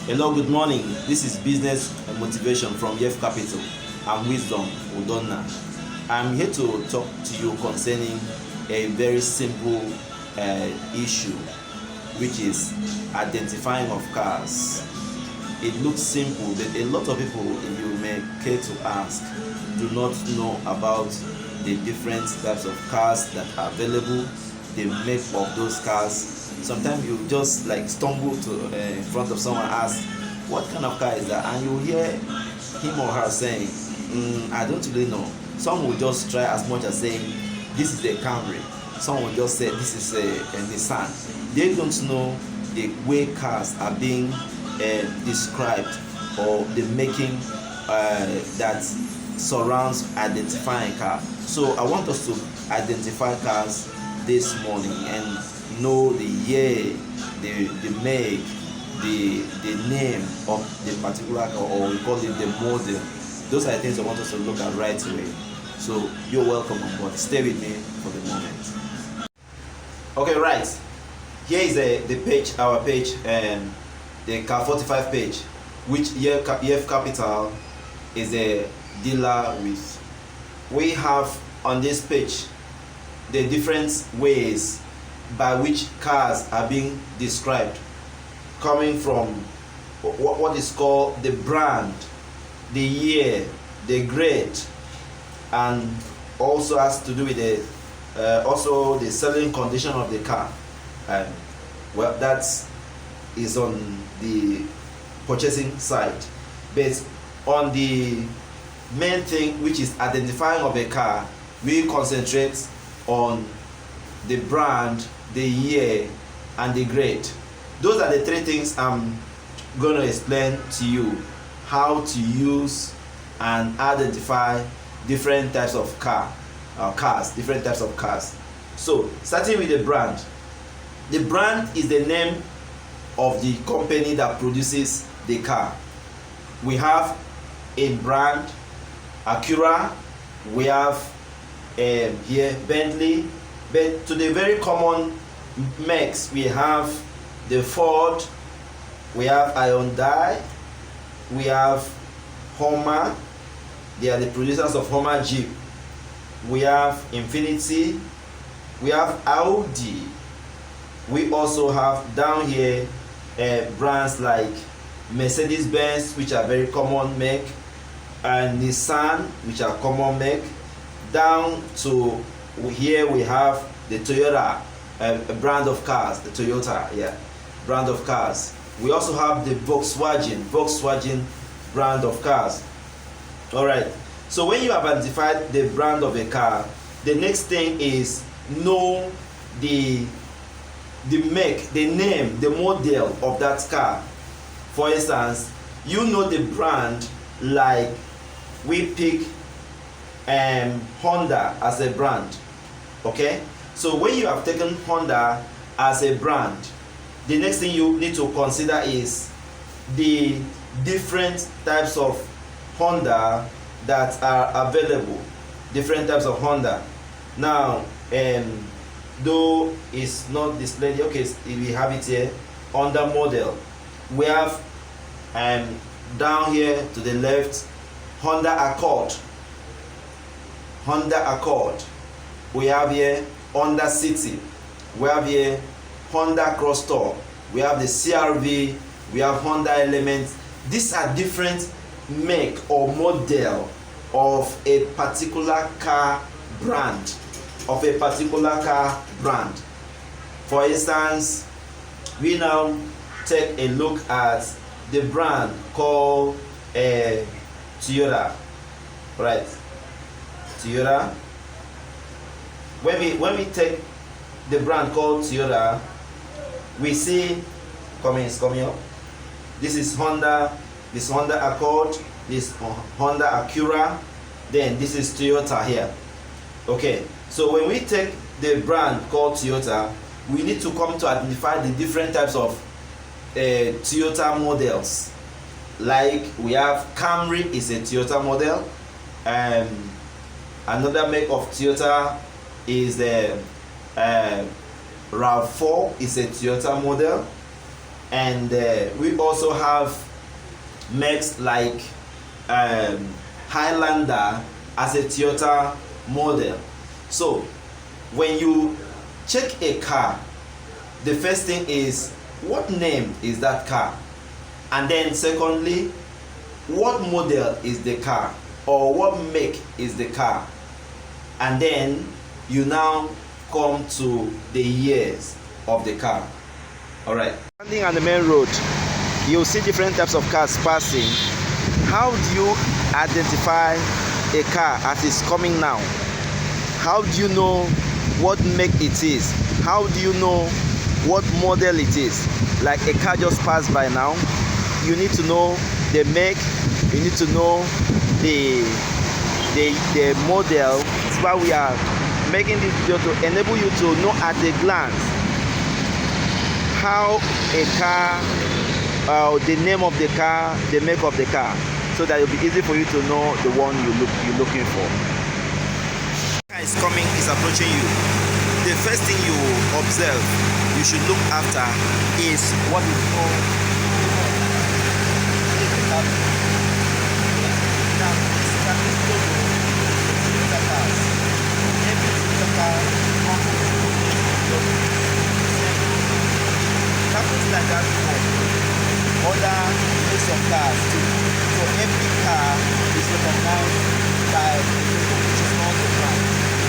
Hello, good morning. This is Business Motivation from Yef Capital. I'm Wisdom Udonna. I'm here to talk to you concerning a very simple issue, which is identifying of cars. It looks simple, but a lot of people, if you may care to ask, do not know about the different types of cars that are available, the make of those cars. Sometimes you just like stumble to in front of someone and ask, what kind of car is that? And you hear him or her saying, I don't really know. Some will just try as much as saying, this is a Camry. Some will just say, this is a Nissan. They don't know the way cars are being described, or the making that surrounds identifying car. So I want us to identify cars this morning and know the year, the make, the name of the particular car, or we call it the model. Those are the things I want us to look at right away. So you're welcome on board. Stay with me for the moment. Okay, right. Here is the page, our page, the Car 45 page, which EF Capital is a dealer with. We have on this page the different ways by which cars are being described, coming from what is called the brand, the year, the grade, and also has to do with also the selling condition of the car. Well, that is on the purchasing side, but on the main thing, which is identifying of a car, we concentrate on the brand, the year, and the grade. Those are the three things I'm going to explain to you, how to use and identify different types of cars, different types of cars. So starting with the brand. The brand is the name of the company that produces the car. We have a brand, Acura, we have here Bentley, but to the very common makes, we have the Ford, we have Hyundai, we have Hummer, they are the producers of Hummer Jeep, we have Infiniti, we have Audi, we also have down here brands like Mercedes-Benz, which are very common make, and Nissan, which are common make. Down to here we have the Toyota brand of cars, the Toyota brand of cars. We also have the Volkswagen brand of cars. All right, so when you have identified the brand of a car, the next thing is know the make, the name, the model of that car. For instance, you know the brand, like we pick Honda as a brand. Okay, so when you have taken Honda as a brand, the next thing you need to consider is the different types of Honda that are available, different types of Honda. Now though it's not displayed, okay, we have it here under model. We have down here to the left Honda Accord. We have here Honda City, we have here Honda Crosstour, we have the CRV, we have Honda Element. These are different make or model of a particular car brand, For instance, we now take a look at the brand called Toyota, right? Toyota. When we take the brand called Toyota, we see coming up. This is Honda, this Honda Accord, this Honda Acura, then this is Toyota here. Okay, so when we take the brand called Toyota, we need to come to identify the different types of Toyota models. Like we have Camry is a Toyota model, and another make of Toyota is the RAV4 is a Toyota model. and we also have makes like Highlander as a Toyota model. So when you check a car, the first thing is, what name is that car? And then secondly, what model is the car, or what make is the car? And then you now come to the years of the car. All right, standing on the main road, you'll see different types of cars passing. How do you identify a car as it's coming now? How do you know what make it is? How do you know what model it is? Like a car just passed by now, you need to know the make, you need to know the model. That's why we are making this video, to enable you to know at a glance how a car, the name of the car, the make of the car, so that it'll be easy for you to know the one you're looking for. The car is coming, is approaching you. The first thing you observe, you should look after, is what is called happens like that for other types of cars too. So every car is recognized by the logo, which is not the brand.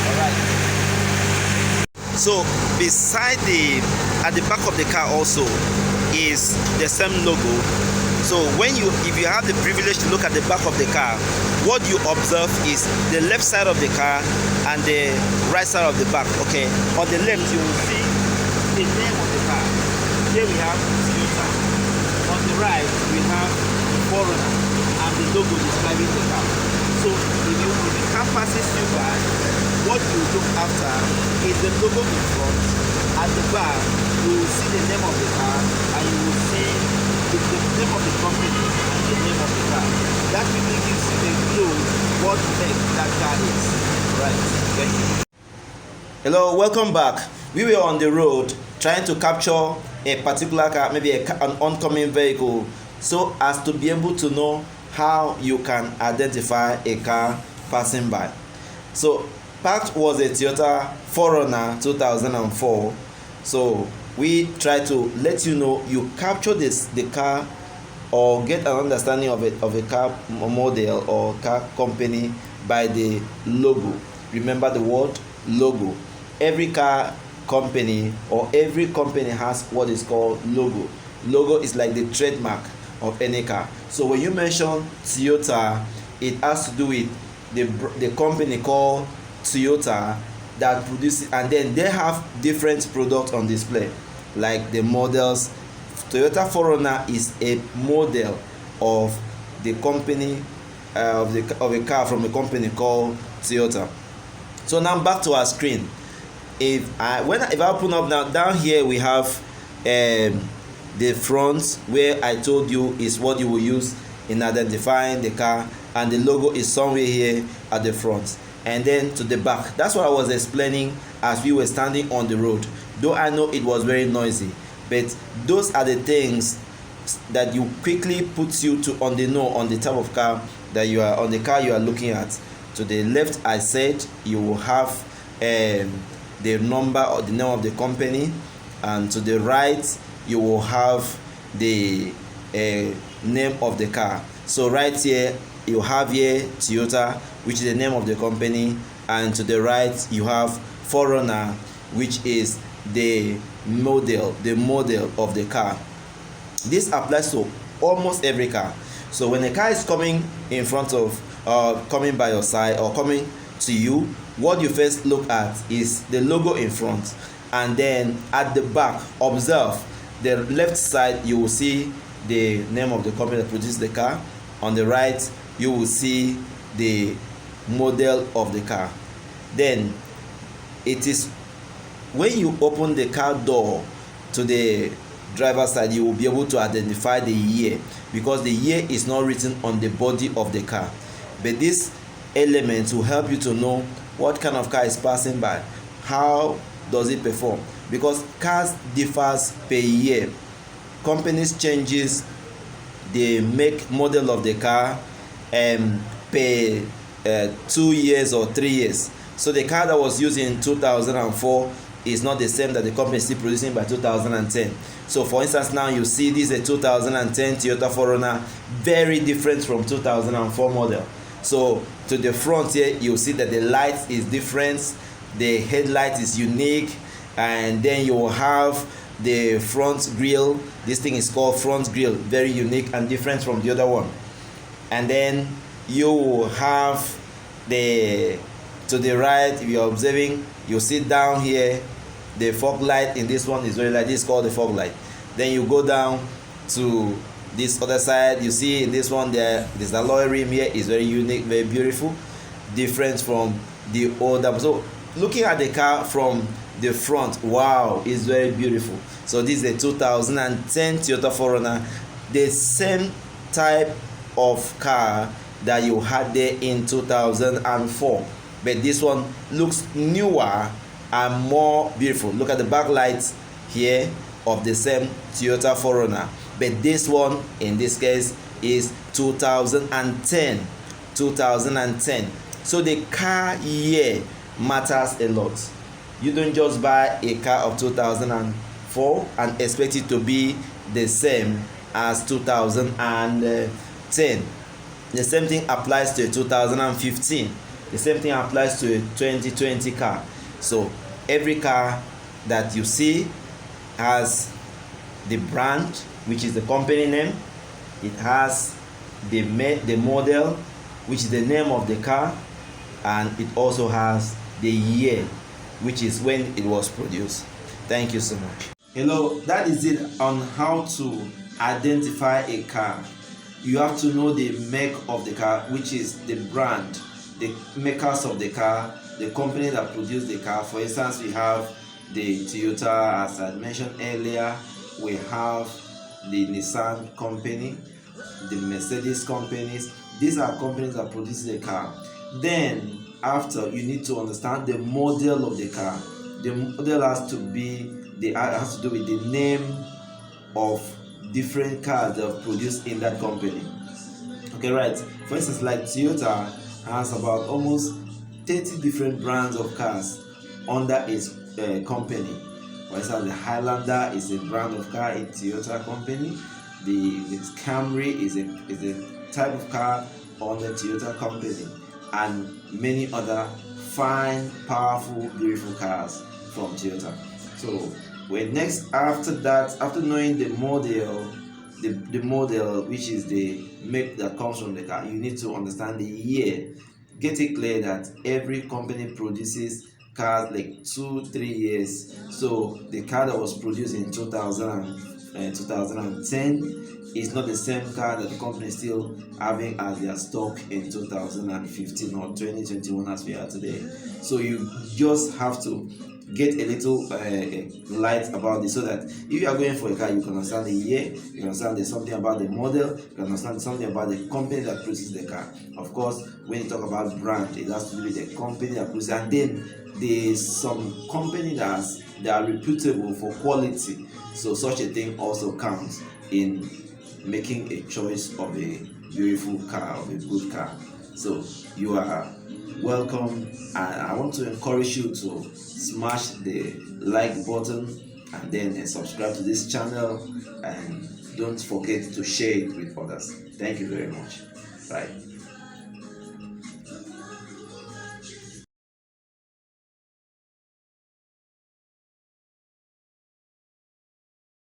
Alright. So beside at the back of the car also is the same logo. So if you have the privilege to look at the back of the car, what you observe is the left side of the car and the right side of the back. Okay, on the left you will see the name of the car. Here we have Toyota. On the right we have 4Runner and the logo describing the car. So if the car passes you by, what you look after is the logo in front. At the back you will see the name of the car, and you will see the name of the company and the name of the car. That really gives you a clue what make that car is. Right. Thank you. Hello, welcome back. We were on the road trying to capture a particular car, maybe an oncoming vehicle, so as to be able to know how you can identify a car passing by. So parked was a Toyota 4Runner 2004. So we try to let you know, you capture the car or get an understanding of a car model or car company by the logo. Remember the word logo. Every car company or every company has what is called logo. Logo is like the trademark of any car. So when you mention Toyota, it has to do with the company called Toyota that produces, and then they have different products on display, like the models. Toyota 4Runner is a model of the company of a car from a company called Toyota. So now back to our screen. If I open up now, down here we have the front, where I told you is what you will use in identifying the car, and the logo is somewhere here at the front. And then to the back, that's what I was explaining as we were standing on the road. Though I know it was very noisy, but those are the things that you quickly puts you to on the type of car that you are on, the car you are looking at. To the left, I said you will have the number or the name of the company, and to the right you will have the name of the car. So right here you have here Toyota, which is the name of the company, and to the right you have 4Runner, which is the model of the car. This applies to almost every car. So when a car is coming in front of coming by your side or coming to you, what you first look at is the logo in front, and then at the back, observe the left side, you will see the name of the company that produces the car. On the right you will see the model of the car. Then it is when you open the car door to the driver's side, you will be able to identify the year, because the year is not written on the body of the car. But this element will help you to know what kind of car is passing by, how does it perform, because cars differs per year. companies changes the make model of the car per 2 years or 3 years. So the car that was used in 2004 is not the same that the company is still producing by 2010. So for instance, now you see this is a 2010 Toyota 4Runner, very different from 2004 model. So to the front here, you see that the light is different, the headlight is unique, and then you will have the front grille. This thing is called front grille, very unique and different from the other one. And then you will have the, to the right, if you're observing, you see down here the fog light in this one is very light. This is called the fog light. Then you go down to this other side, you see in this one there, this alloy rim here is very unique, very beautiful, different from the older. So looking at the car from the front, wow, it's very beautiful. So this is a 2010 Toyota 4Runner, the same type of car that you had there in 2004, but this one looks newer and more beautiful. Look at the backlights here of the same Toyota 4Runner, but this one in this case is 2010. So the car year matters a lot. You don't just buy a car of 2004 and expect it to be the same as 2010. The same thing applies to a 2015. The same thing applies to a 2020 car. So every car that you see has the brand, which is the company name. It has the model, which is the name of the car, and it also has the year, which is when it was produced. Thank you so much. Hello, that is it on how to identify a car. You have to know the make of the car, which is the brand, the makers of the car, the company that produced the car. For instance, we have the Toyota, as I mentioned earlier. We have the Nissan company, the Mercedes companies. These are companies that produce the car. Then after, you need to understand the model of the car. The model has to be has to do with the name of different cars that are produced in that company. Okay, right. For instance, like Toyota has about almost 30 different brands of cars under its company. For instance, the Highlander is a brand of car in Toyota company. The Camry is a type of car on the Toyota company, and many other fine, powerful, beautiful cars from Toyota. So after that, after knowing the model, the model, which is the make that comes from the car, you need to understand the year. Get it clear that every company produces cars like 2-3 years. So the car that was produced in 2010 is not the same car that the company is still having as their stock in 2015 or 2021 as we are today. So you just have to get a little light about this, so that if you are going for a car, you can understand the year, you can understand there's something about the model, you can understand something about the company that produces the car. Of course, when you talk about brand, it has to do with the company that produces, and then there's some company that are reputable for quality. So such a thing also counts in making a choice of a beautiful car, of a good car. So you are welcome, and I want to encourage you to smash the like button and then subscribe to this channel, and don't forget to share it with others. Thank you very much. Bye.